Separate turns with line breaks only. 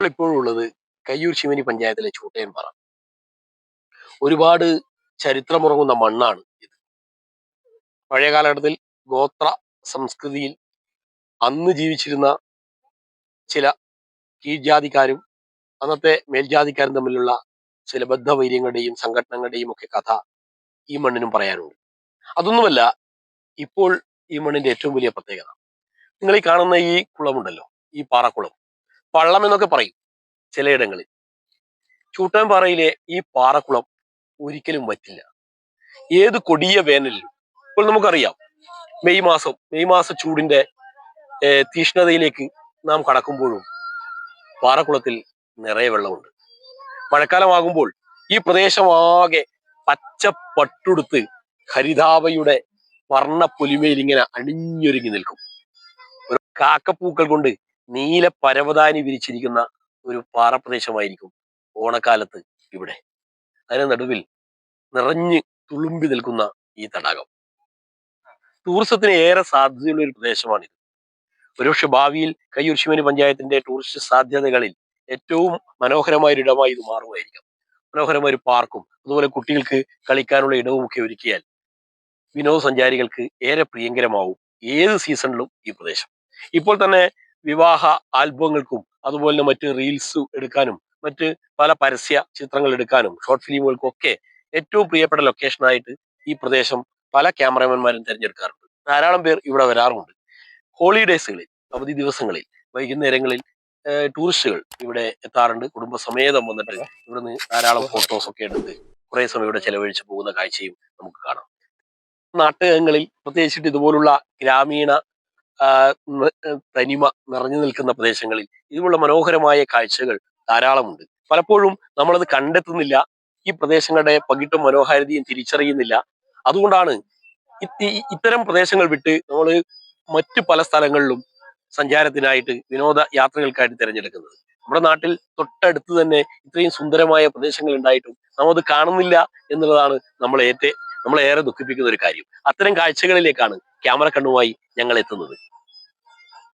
ഇപ്പോഴും ഉള്ളത് കയ്യൂർ ശിവനി പഞ്ചായത്തിലെ ചൂട്ടയൻപാറ. ഒരുപാട് ചരിത്രമുറങ്ങുന്ന മണ്ണാണ് ഇത്. പഴയ കാലഘട്ടത്തിൽ ഗോത്ര സംസ്കൃതിയിൽ അന്ന് ജീവിച്ചിരുന്ന ചില കീഴ്ജാതിക്കാരും അന്നത്തെ മേൽജാതിക്കാരും തമ്മിലുള്ള ചില ബദ്ധവൈര്യങ്ങളുടെയും സംഘടനകളുടെയും ഒക്കെ കഥ ഈ മണ്ണിനും പറയാനുണ്ട്. അതൊന്നുമല്ല ഇപ്പോൾ ഈ മണ്ണിന്റെ ഏറ്റവും വലിയ പ്രത്യേകത. നിങ്ങൾ ഈ കാണുന്ന ഈ കുളമുണ്ടല്ലോ, ഈ പാറക്കുളം, പള്ളം എന്നൊക്കെ പറയും ചിലയിടങ്ങളിൽ. ചൂട്ടാൻപാറയിലെ ഈ പാറക്കുളം ഒരിക്കലും വറ്റില്ല. ഏത് കൊടിയ വേനലിലും. ഇപ്പോൾ നമുക്കറിയാം, മെയ് മാസ ചൂടിന്റെ തീഷ്ണതയിലേക്ക് നാം കടക്കുമ്പോഴും പാറക്കുളത്തിൽ നിറയെ വെള്ളമുണ്ട്. മഴക്കാലമാകുമ്പോൾ ഈ പ്രദേശമാകെ പച്ച പട്ടുടുത്ത് ഹരിതാഭയുടെ വർണ്ണ പൊലിമയിൽ ഇങ്ങനെ അണിഞ്ഞൊരുങ്ങി നിൽക്കും. ഒരു കാക്കപ്പൂക്കൾ കൊണ്ട് നീല പരവതാനി വിരിച്ചിരിക്കുന്ന ഒരു പാറപ്രദേശമായിരിക്കും ഓണക്കാലത്ത് ഇവിടെ. അതിന് നടുവിൽ നിറഞ്ഞ് തുളുമ്പി നിൽക്കുന്ന ഈ തടാകം ടൂറിസത്തിന് ഏറെ സാധ്യതയുള്ള ഒരു പ്രദേശമാണിത്. ഒരുപക്ഷെ ഭാവിയിൽ കയ്യൂർ ശിവനി പഞ്ചായത്തിന്റെ ടൂറിസ്റ്റ് സാധ്യതകളിൽ ഏറ്റവും മനോഹരമായ ഒരു ഇടമായി ഇത് മാറുമായിരിക്കാം. മനോഹരമായ ഒരു പാർക്കും അതുപോലെ കുട്ടികൾക്ക് കളിക്കാനുള്ള ഇടവും ഒക്കെ ഒരുക്കിയാൽ വിനോദസഞ്ചാരികൾക്ക് ഏറെ പ്രിയങ്കരമാവും ഏത് സീസണിലും ഈ പ്രദേശം. ഇപ്പോൾ തന്നെ വിവാഹ ആൽബങ്ങൾക്കും അതുപോലെ തന്നെ മറ്റ് റീൽസ് എടുക്കാനും മറ്റ് പല പരസ്യ ചിത്രങ്ങൾ എടുക്കാനും ഷോർട്ട് ഫിലിമുകൾക്കും ഒക്കെ ഏറ്റവും പ്രിയപ്പെട്ട ലൊക്കേഷനായിട്ട് ഈ പ്രദേശം പല ക്യാമറമാൻമാരും തിരഞ്ഞെടുക്കാറുണ്ട്. ധാരാളം പേർ ഇവിടെ വരാറുമുണ്ട്. ഹോളിഡേയ്സുകളിൽ, അവധി ദിവസങ്ങളിൽ, വൈകുന്നേരങ്ങളിൽ ടൂറിസ്റ്റുകൾ ഇവിടെ എത്താറുണ്ട്. കുടുംബസമേതം വന്നിട്ട് ഇവിടുന്ന് ധാരാളം ഫോട്ടോസ് ഒക്കെ എടുത്ത് കുറെ സമയം ഇവിടെ ചെലവഴിച്ച് പോകുന്ന കാഴ്ചയും നമുക്ക് കാണാം. നാട്ടകങ്ങളിൽ പ്രത്യേകിച്ചിട്ട് ഇതുപോലുള്ള ഗ്രാമീണ തനിമ നിറഞ്ഞു നിൽക്കുന്ന പ്രദേശങ്ങളിൽ ഇതുപോലുള്ള മനോഹരമായ കാഴ്ചകൾ ധാരാളമുണ്ട്. പലപ്പോഴും നമ്മളത് കണ്ടെത്തുന്നില്ല, ഈ പ്രദേശങ്ങളുടെ പകിട്ടും മനോഹാരിതയും തിരിച്ചറിയുന്നില്ല. അതുകൊണ്ടാണ് ഇത്തരം പ്രദേശങ്ങൾ വിട്ട് നമ്മൾ മറ്റു പല സ്ഥലങ്ങളിലും സഞ്ചാരത്തിനായിട്ട് വിനോദ യാത്രകൾക്കായിട്ട് തിരഞ്ഞെടുക്കുന്നത്. നമ്മുടെ നാട്ടിൽ തൊട്ടടുത്ത് തന്നെ ഇത്രയും സുന്ദരമായ പ്രദേശങ്ങൾ ഉണ്ടായിട്ടും നാം അത് കാണുന്നില്ല എന്നുള്ളതാണ് നമ്മളേറെ ദുഃഖിപ്പിക്കുന്ന ഒരു കാര്യം. അത്തരം കാഴ്ചകളിലേക്കാണ് ക്യാമറ കണ്ണുമായി ഞങ്ങൾ എത്തുന്നത്.